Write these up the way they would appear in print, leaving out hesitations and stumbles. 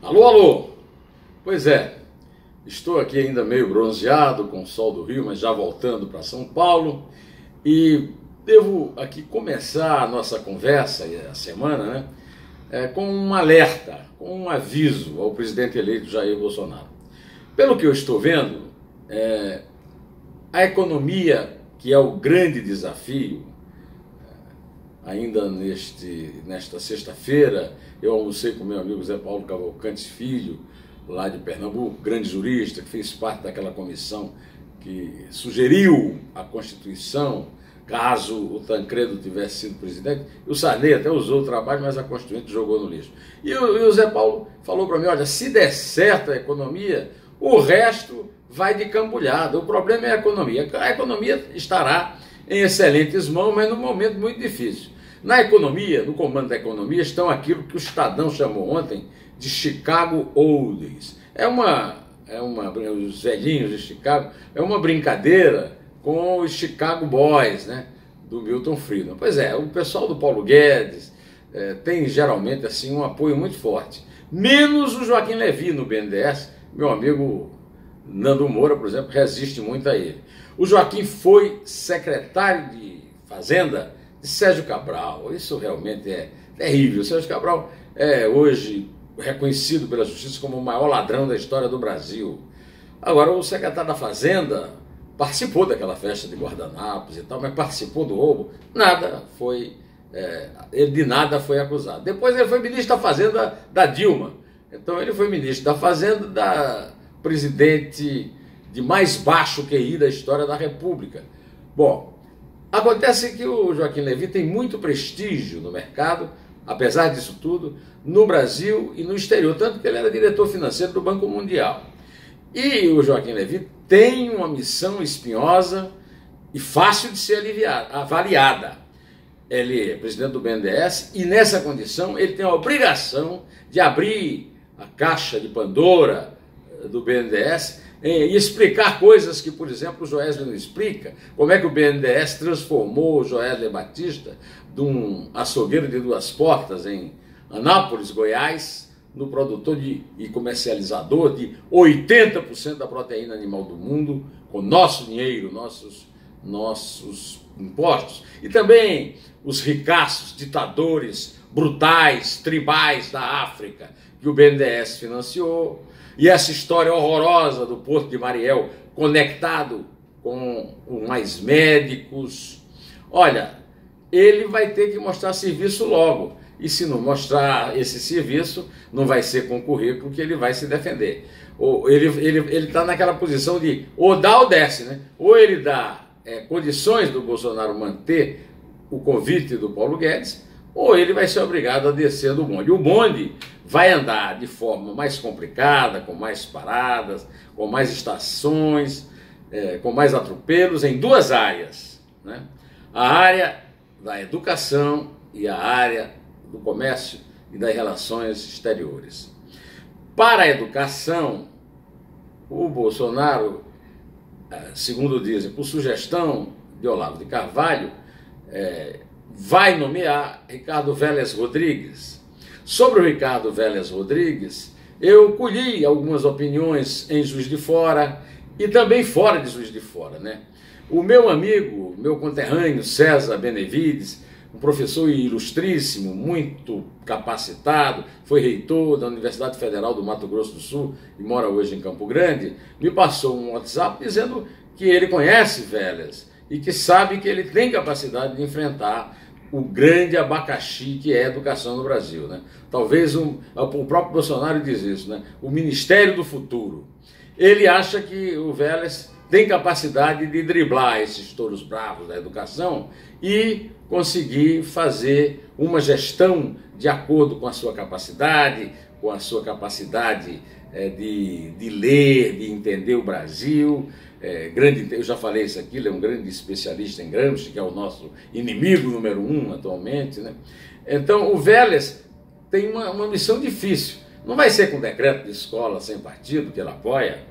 Alô, alô! Pois é, estou aqui ainda meio bronzeado com o sol do Rio, mas já voltando para São Paulo e devo aqui começar a nossa conversa, a semana, com um alerta, com um aviso ao presidente eleito Jair Bolsonaro. Pelo que eu estou vendo, a economia, que é o grande desafio, ainda nesta sexta-feira, eu almocei com meu amigo Zé Paulo Cavalcante Filho, lá de Pernambuco, grande jurista, que fez parte daquela comissão que sugeriu a Constituição, caso o Tancredo tivesse sido presidente. O Sarney até usou o trabalho, mas a Constituinte jogou no lixo. E o Zé Paulo falou para mim, olha, se der certo a economia, o resto vai de cambulhada. O problema é a economia. A economia estará em excelentes mãos, mas num momento muito difícil. Na economia, no comando da economia, estão aquilo que o Estadão chamou ontem de Chicago Oldies. Os velhinhos de Chicago, é uma brincadeira com os Chicago Boys, né, do Milton Friedman. Pois é, o pessoal do Paulo Guedes tem geralmente assim, um apoio muito forte. Menos o Joaquim Levy no BNDES, meu amigo Nando Moura, por exemplo, resiste muito a ele. O Joaquim foi secretário de Fazenda de Sérgio Cabral. Isso realmente é terrível. Sérgio Cabral é hoje reconhecido pela justiça como o maior ladrão da história do Brasil. Agora, o secretário da Fazenda participou daquela festa de guardanapos e tal, mas participou do roubo. Ele de nada foi acusado. Depois ele foi ministro da Fazenda da Dilma. Então ele foi ministro da Fazenda da presidente de mais baixo QI da história da República. Bom, acontece que o Joaquim Levy tem muito prestígio no mercado, apesar disso tudo, no Brasil e no exterior, tanto que ele era diretor financeiro do Banco Mundial. E o Joaquim Levy tem uma missão espinhosa e fácil de ser avaliada. Ele é presidente do BNDES e nessa condição ele tem a obrigação de abrir a caixa de Pandora do BNDES e explicar coisas que, por exemplo, o Joesley não explica. Como é que o BNDES transformou o Joesley Batista de um açougueiro de duas portas em Anápolis, Goiás, no produtor e comercializador de 80% da proteína animal do mundo, com nosso dinheiro, nossos impostos. E também os ricaços, ditadores brutais, tribais da África, que o BNDES financiou. E essa história horrorosa do Porto de Mariel, conectado com mais médicos. Olha, ele vai ter que mostrar serviço logo. E se não mostrar esse serviço, não vai ser com o currículo que ele vai se defender. Ele está naquela posição de ou dá ou desce, né? Ou ele dá condições do Bolsonaro manter o convite do Paulo Guedes, ou ele vai ser obrigado a descer do bonde. O bonde vai andar de forma mais complicada, com mais paradas, com mais estações, com mais atropelos em duas áreas, né? A área da educação e a área do comércio e das relações exteriores. Para a educação, o Bolsonaro, segundo dizem, por sugestão de Olavo de Carvalho, vai nomear Ricardo Vélez Rodrigues. Sobre o Ricardo Vélez Rodrigues, eu colhi algumas opiniões em Juiz de Fora e também fora de Juiz de Fora, né? O meu amigo, meu conterrâneo César Benevides, um professor ilustríssimo, muito capacitado, foi reitor da Universidade Federal do Mato Grosso do Sul e mora hoje em Campo Grande, me passou um WhatsApp dizendo que ele conhece Vélez e que sabe que ele tem capacidade de enfrentar o grande abacaxi que é a educação no Brasil, né? Talvez o próprio Bolsonaro diz isso, né? O Ministério do Futuro. Ele acha que o Vélez tem capacidade de driblar esses touros bravos da educação e conseguir fazer uma gestão de acordo com a sua capacidade, de ler, de entender o Brasil. Eu já falei isso aqui, ele é um grande especialista em Gramsci, que é o nosso inimigo número 1 atualmente, né? Então o Vélez tem uma missão difícil. Não vai ser com decreto de escola sem partido, que ele apoia,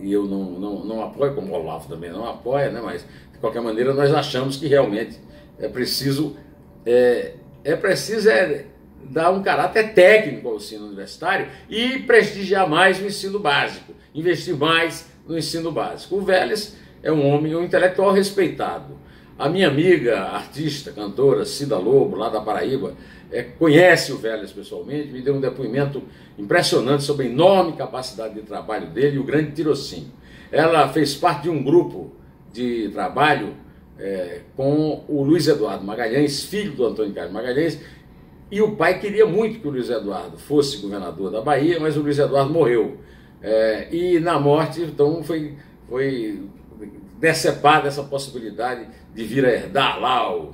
e eu não apoio, como o Olavo também não apoia, né? Mas de qualquer maneira nós achamos que realmente é preciso dar um caráter técnico ao ensino universitário e prestigiar mais o ensino básico, investir mais no ensino básico. O Vélez é um homem, um intelectual respeitado. A minha amiga, artista, cantora, Cida Lobo, lá da Paraíba, conhece o Vélez pessoalmente, me deu um depoimento impressionante sobre a enorme capacidade de trabalho dele e o grande tirocínio. Ela fez parte de um grupo de trabalho com o Luiz Eduardo Magalhães, filho do Antônio Carlos Magalhães, e o pai queria muito que o Luiz Eduardo fosse governador da Bahia, mas o Luiz Eduardo morreu. E na morte, então, foi decepada essa possibilidade de vir a herdar lá o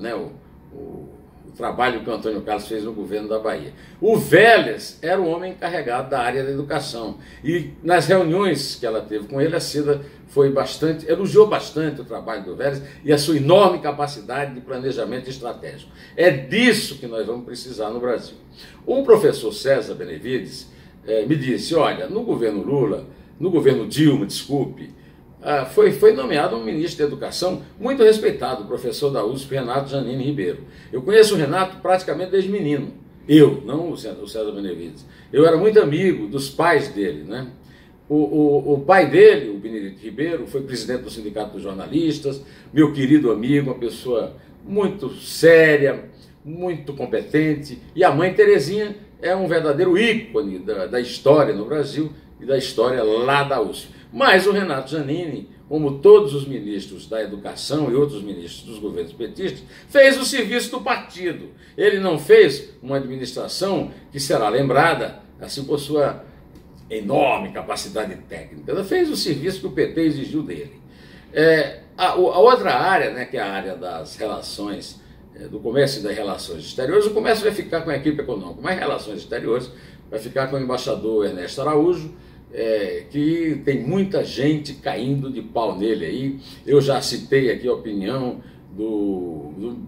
trabalho que o Antônio Carlos fez no governo da Bahia. O Vélez era o homem encarregado da área da educação. E nas reuniões que ela teve com ele, a Cida elogiou bastante o trabalho do Vélez e a sua enorme capacidade de planejamento estratégico. É disso que nós vamos precisar no Brasil. O professor César Benevides me disse, olha, no governo Lula, no governo Dilma, desculpe, foi nomeado um ministro da Educação muito respeitado, o professor da USP, Renato Janine Ribeiro. Eu conheço o Renato praticamente desde menino. Não o César Benevides. Eu era muito amigo dos pais dele, né? O pai dele, o Benedito Ribeiro, foi presidente do Sindicato dos Jornalistas, meu querido amigo, uma pessoa muito séria, muito competente. E a mãe Terezinha é um verdadeiro ícone da história no Brasil e da história lá da USP. Mas o Renato Janine, como todos os ministros da educação e outros ministros dos governos petistas, fez o serviço do partido. Ele não fez uma administração que será lembrada assim por sua enorme capacidade técnica. Ele fez o serviço que o PT exigiu dele. A outra área, né, que é a área das relações, do comércio e das relações exteriores, o comércio vai ficar com a equipe econômica, mas relações exteriores vai ficar com o embaixador Ernesto Araújo, que tem muita gente caindo de pau nele aí. Eu já citei aqui a opinião do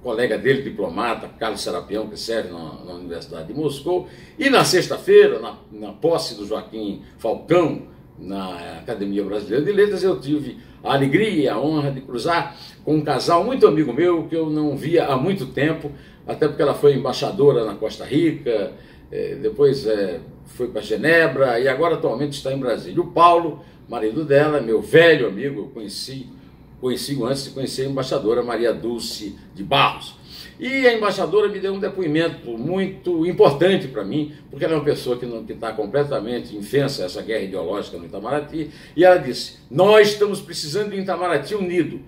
colega dele, diplomata, Carlos Serapião, que serve na Universidade de Moscou. E na sexta-feira, na posse do Joaquim Falcão, na Academia Brasileira de Letras, eu tive a alegria e a honra de cruzar com um casal muito amigo meu, que eu não via há muito tempo, até porque ela foi embaixadora na Costa Rica, depois foi para Genebra e agora atualmente está em Brasília. O Paulo, marido dela, meu velho amigo, eu conheci antes de conhecer a embaixadora Maria Dulce de Barros. E a embaixadora me deu um depoimento muito importante para mim, porque ela é uma pessoa que está completamente infensa a essa guerra ideológica no Itamaraty, e ela disse, nós estamos precisando de um Itamaraty unido,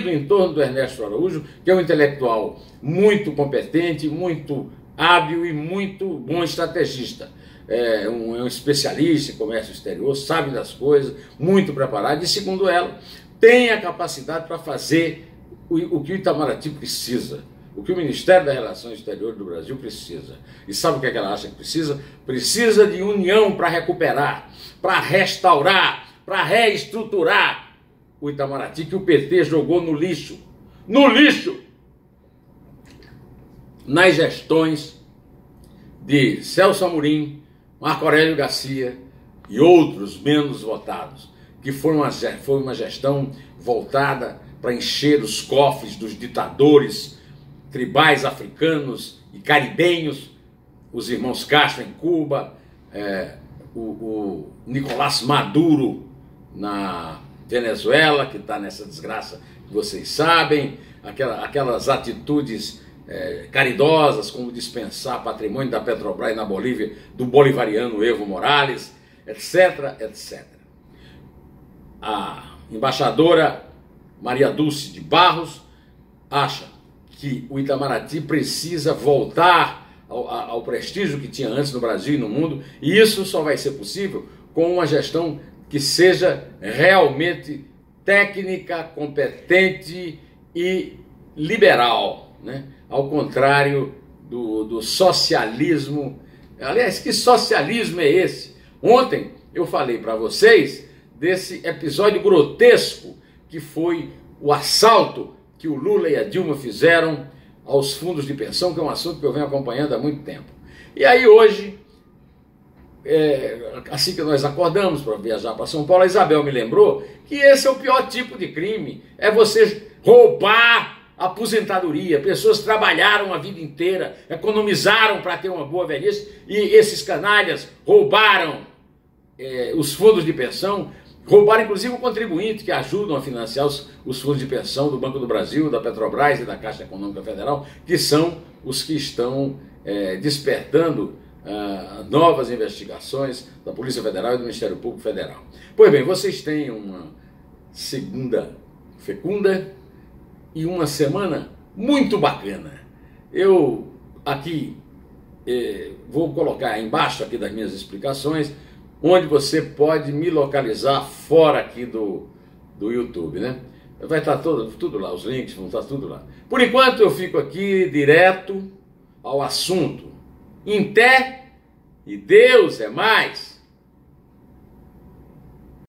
em torno do Ernesto Araújo, que é um intelectual muito competente, muito hábil e muito bom estrategista. É um especialista em comércio exterior, sabe das coisas, muito preparado, e segundo ela, tem a capacidade para fazer o que o Itamaraty precisa, o que o Ministério das Relações Exteriores do Brasil precisa. E sabe o que ela acha que precisa? Precisa de união para recuperar, para restaurar, para reestruturar o Itamaraty que o PT jogou no lixo. No lixo! Nas gestões de Celso Amorim, Marco Aurélio Garcia e outros menos votados, que foi uma gestão voltada para encher os cofres dos ditadores tribais africanos e caribenhos, os irmãos Castro em Cuba, o Nicolás Maduro na Venezuela, que está nessa desgraça que vocês sabem, aquelas atitudes caridosas, como dispensar patrimônio da Petrobras na Bolívia, do bolivariano Evo Morales, etc, etc. A embaixadora Maria Dulce de Barros acha que o Itamaraty precisa voltar ao prestígio que tinha antes no Brasil e no mundo, e isso só vai ser possível com uma gestão que seja realmente técnica, competente e liberal, né? Ao contrário do socialismo. Aliás, que socialismo é esse? Ontem eu falei para vocês desse episódio grotesco que foi o assalto que o Lula e a Dilma fizeram aos fundos de pensão, que é um assunto que eu venho acompanhando há muito tempo. E aí hoje, assim que nós acordamos para viajar para São Paulo, a Isabel me lembrou que esse é o pior tipo de crime, é você roubar aposentadoria, pessoas trabalharam a vida inteira, economizaram para ter uma boa velhice, e esses canalhas roubaram os fundos de pensão, roubaram inclusive o contribuinte que ajudam a financiar os fundos de pensão do Banco do Brasil, da Petrobras e da Caixa Econômica Federal, que são os que estão despertando novas investigações da Polícia Federal e do Ministério Público Federal. Pois bem, vocês têm uma segunda fecunda e uma semana muito bacana. Eu aqui vou colocar embaixo aqui das minhas explicações onde você pode me localizar fora aqui do YouTube, né? Vai estar tudo lá, os links vão estar tudo lá. Por enquanto eu fico aqui direto ao assunto. Em té e Deus é mais.